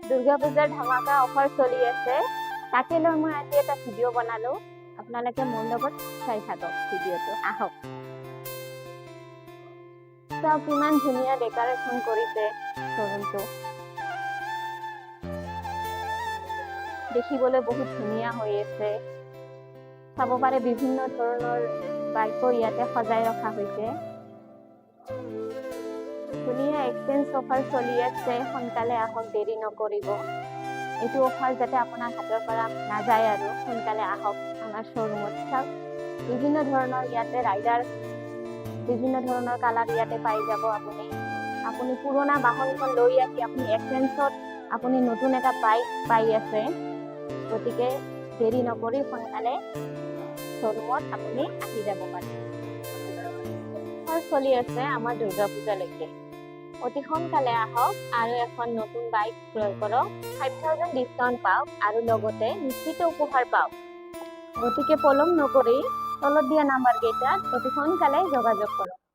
দুৰ্গা পূজাৰ ধামাকা অফাৰ চলি আছে তাকে লৈ মই আজি এটা ভিডিঅ' বনালো আপোনালোকে মোৰ লগত চাই থাকক ভিডিঅ'টো আহক চাওক কিমান ধুনীয়া ডেকৰেশ্যন কৰিছে শ্বৰুমটো দেখিবলৈ বহুত ধুনীয়া হৈ আছে চাব পাৰে বিভিন্ন ধৰণৰ বাইকো ইয়াতে সজাই ৰখা হৈছে ধুনীয়া এক্সচেঞ্জ অফাৰ চলি আছে সোনকালে আহক দেৰি নকৰিব এইটো অফাৰ যাতে আপোনাৰ হাতৰ পৰা নাযায় আৰু সোনকালে আহক আমাৰ শ্বৰুমত চাওক বিভিন্ন ধৰণৰ ইয়াতে ৰাইডাৰ বিভিন্ন ধৰণৰ কালাৰ ইয়াতে পাই যাব আপুনি পুৰণা বাহনখন লৈ আহি আপুনি এক্সচেঞ্জত আপুনি নতুন এটা বাইক পাই আছে গতিকে দেৰি নকৰি সোনকালে শ্বৰুমত আপুনি আহি যাব পাৰে অফাৰ চলি আছে আমাৰ দুৰ্গা পূজালৈকে অতি সোনকালে আহক আৰু এখন নতুন বাইক ক্ৰয় কৰক 5000 ডিসকাউন্ট পাওক আৰু লগতে নিশ্চিত উপহাৰ পাওক গতিকে পলম নকৰি তলত দিয়া নাম্বাৰ কেইটাত অতি সোনকালে যোগাযোগ কৰক